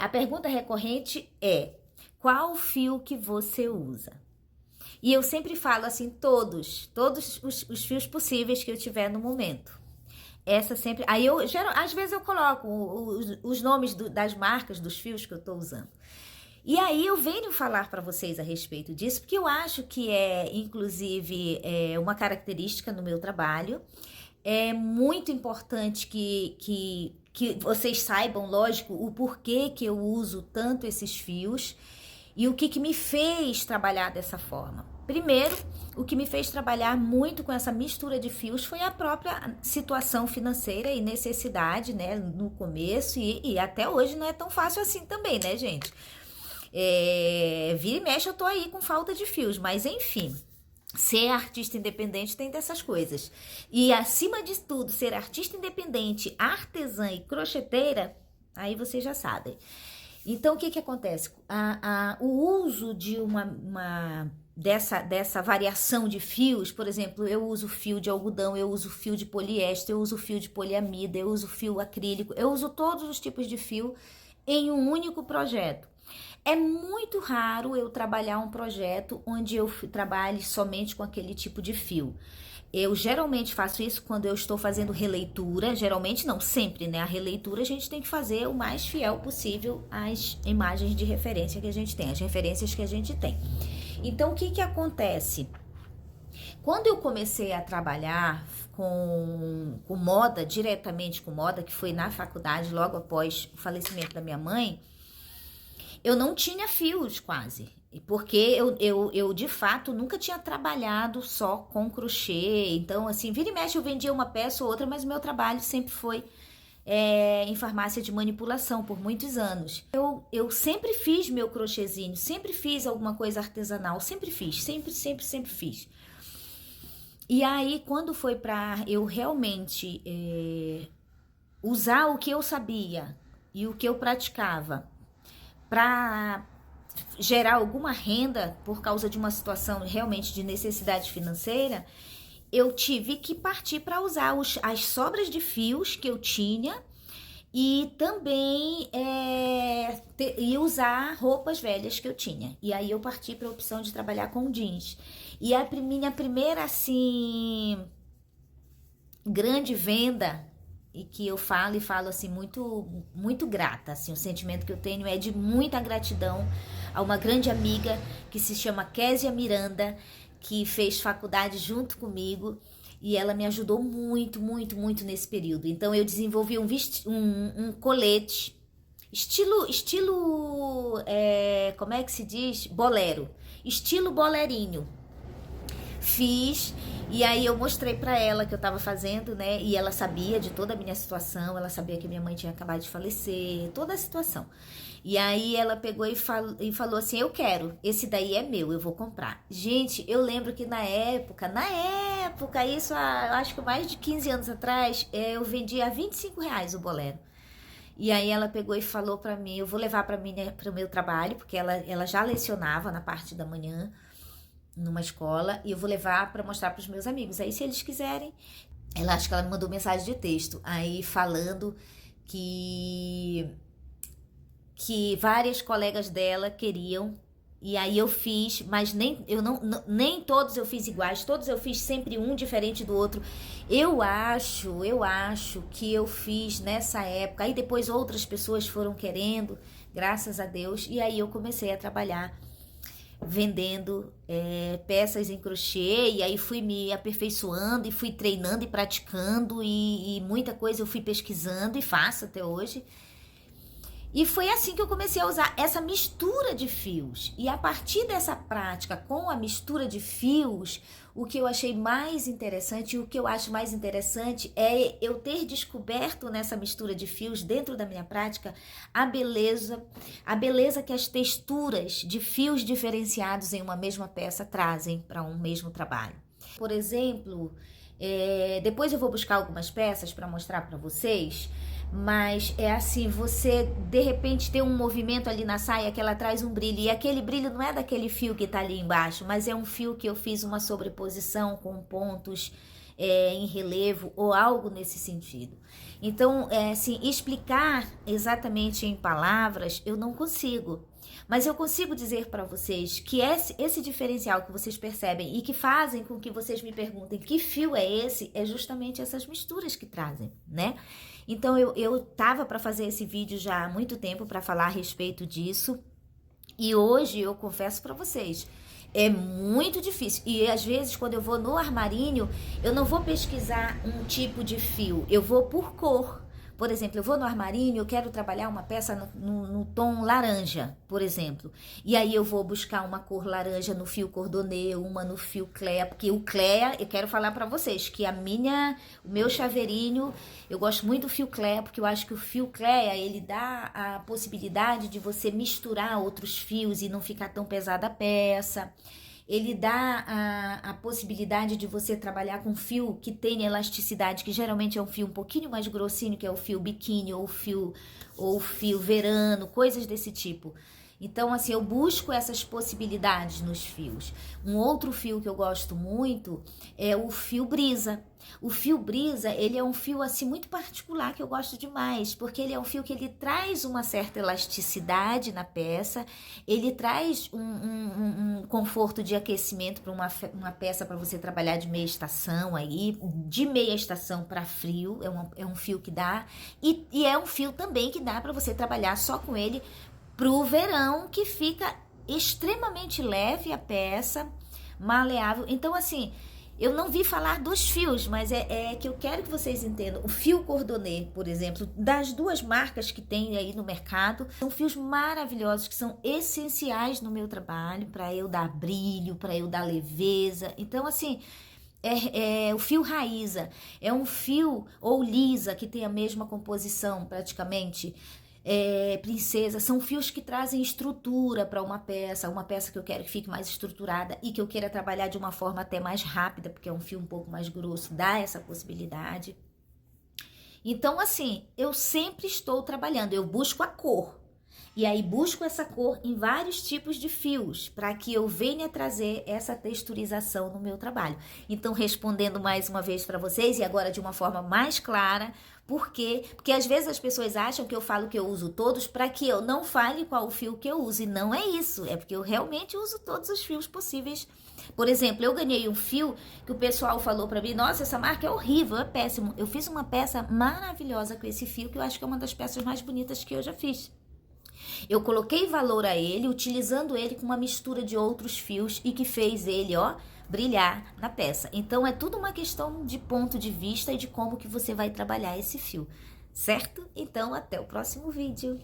A pergunta recorrente é: qual fio que você usa? E eu sempre falo assim, todos os fios possíveis que eu tiver no momento. Essa sempre. Aí às vezes eu coloco os nomes das marcas dos fios que eu tô usando. E aí eu venho falar para vocês a respeito disso, porque eu acho que inclusive, uma característica no meu trabalho. É muito importante que vocês saibam, lógico, o porquê que eu uso tanto esses fios e o que me fez trabalhar dessa forma. Primeiro, o que me fez trabalhar muito com essa mistura de fios foi a própria situação financeira e necessidade, né, no começo, e até hoje não é tão fácil assim também, né, gente? Vira e mexe eu tô aí com falta de fios, mas enfim. Ser artista independente tem dessas coisas. E acima de tudo, ser artista independente, artesã e crocheteira, aí vocês já sabem. Então, o que acontece? O uso de dessa variação de fios, por exemplo, eu uso fio de algodão, eu uso fio de poliéster, eu uso fio de poliamida, eu uso fio acrílico, eu uso todos os tipos de fio em um único projeto. É muito raro eu trabalhar um projeto onde eu trabalhe somente com aquele tipo de fio. Eu geralmente faço isso quando eu estou fazendo releitura, geralmente não, sempre, né? A releitura a gente tem que fazer o mais fiel possível às imagens de referência que a gente tem, as referências que a gente tem. Então, o que acontece? Quando eu comecei a trabalhar com moda, diretamente com moda, que foi na faculdade, logo após o falecimento da minha mãe, eu não tinha fios quase, porque eu de fato nunca tinha trabalhado só com crochê. Então, assim, vira e mexe eu vendia uma peça ou outra, mas o meu trabalho sempre foi em farmácia de manipulação por muitos anos. Eu sempre fiz meu crochêzinho, sempre fiz alguma coisa artesanal, sempre fiz, sempre fiz. E aí, quando foi para eu realmente usar o que eu sabia e o que eu praticava para gerar alguma renda por causa de uma situação realmente de necessidade financeira, eu tive que partir para usar as sobras de fios que eu tinha e também usar roupas velhas que eu tinha. E aí eu parti para a opção de trabalhar com jeans. E a minha primeira, assim, grande venda, e que eu falo assim muito grata, assim, o sentimento que eu tenho é de muita gratidão a uma grande amiga que se chama Késia Miranda, que fez faculdade junto comigo e ela me ajudou muito nesse período. Então eu desenvolvi um colete estilo como é que se diz? Bolero, estilo bolerinho. Fiz, e aí eu mostrei pra ela que eu tava fazendo, né? E ela sabia de toda a minha situação, ela sabia que minha mãe tinha acabado de falecer, toda a situação. E aí ela pegou e falou assim: eu quero, esse daí é meu, eu vou comprar. Gente, eu lembro que na época, isso eu acho que mais de 15 anos atrás, eu vendia a R$ 25 o bolero. E aí ela pegou e falou pra mim: eu vou levar pro meu trabalho, porque ela já lecionava na parte da manhã numa escola, e eu vou levar para mostrar para os meus amigos. Aí, se eles quiserem, acho que ela me mandou mensagem de texto aí falando que várias colegas dela queriam, e aí eu fiz, mas nem todos eu fiz iguais, todos eu fiz sempre um diferente do outro. Eu acho que eu fiz nessa época, aí depois outras pessoas foram querendo, graças a Deus, e aí eu comecei a trabalhar vendendo peças em crochê, e aí fui me aperfeiçoando e fui treinando e praticando, e muita coisa eu fui pesquisando e faço até hoje. E foi assim que eu comecei a usar essa mistura de fios. E a partir dessa prática com a mistura de fios, o que eu achei mais interessante, e o que eu acho mais interessante é eu ter descoberto nessa mistura de fios, dentro da minha prática, a beleza que as texturas de fios diferenciados em uma mesma peça trazem para um mesmo trabalho. Por exemplo, depois eu vou buscar algumas peças para mostrar para vocês, mas é assim, você de repente tem um movimento ali na saia que ela traz um brilho, e aquele brilho não é daquele fio que tá ali embaixo, mas é um fio que eu fiz uma sobreposição com pontos em relevo ou algo nesse sentido. Então, assim, explicar exatamente em palavras eu não consigo. Mas eu consigo dizer para vocês que esse diferencial que vocês percebem e que fazem com que vocês me perguntem que fio é esse, é justamente essas misturas que trazem, né? Então eu tava para fazer esse vídeo já há muito tempo para falar a respeito disso. E hoje eu confesso para vocês, é muito difícil. E às vezes quando eu vou no armarinho, eu não vou pesquisar um tipo de fio, eu vou por cor. Por exemplo, eu vou no armarinho, eu quero trabalhar uma peça no tom laranja, por exemplo. E aí eu vou buscar uma cor laranja no fio cordonê, uma no fio cléa, porque o cléa, eu quero falar para vocês que o meu chaveirinho, eu gosto muito do fio cléa, porque eu acho que o fio cléa, ele dá a possibilidade de você misturar outros fios e não ficar tão pesada a peça. Ele dá a possibilidade de você trabalhar com fio que tem elasticidade, que geralmente é um fio um pouquinho mais grossinho, que é o fio biquíni ou o fio verano, coisas desse tipo. Então, assim, eu busco essas possibilidades nos fios. Um outro fio que eu gosto muito é o fio brisa. O fio brisa, ele é um fio, assim, muito particular, que eu gosto demais, porque ele é um fio que ele traz uma certa elasticidade na peça, ele traz um conforto de aquecimento para uma peça para você trabalhar de meia estação aí, de meia estação para frio, é um fio que dá, e é um fio também que dá para você trabalhar só com ele pro verão, que fica extremamente leve a peça, maleável. Então, assim, eu não vi falar dos fios, mas é que eu quero que vocês entendam. O fio cordonê, por exemplo, das duas marcas que tem aí no mercado, são fios maravilhosos, que são essenciais no meu trabalho, para eu dar brilho, para eu dar leveza. Então, assim, o fio raíza, é um fio, ou lisa, que tem a mesma composição praticamente, princesa, são fios que trazem estrutura para uma peça que eu quero que fique mais estruturada e que eu queira trabalhar de uma forma até mais rápida, porque é um fio um pouco mais grosso, dá essa possibilidade. Então, assim, eu sempre estou trabalhando, eu busco a cor. E aí busco essa cor em vários tipos de fios, para que eu venha trazer essa texturização no meu trabalho. Então, respondendo mais uma vez para vocês, e agora de uma forma mais clara, por quê? Porque às vezes as pessoas acham que eu falo que eu uso todos para que eu não fale qual o fio que eu uso, e não é isso, é porque eu realmente uso todos os fios possíveis. Por exemplo, eu ganhei um fio que o pessoal falou para mim, nossa, essa marca é horrível, é péssimo. Eu fiz uma peça maravilhosa com esse fio, que eu acho que é uma das peças mais bonitas que eu já fiz. Eu coloquei valor a ele, utilizando ele com uma mistura de outros fios e que fez ele, ó, brilhar na peça. Então, é tudo uma questão de ponto de vista e de como que você vai trabalhar esse fio, certo? Então, até o próximo vídeo.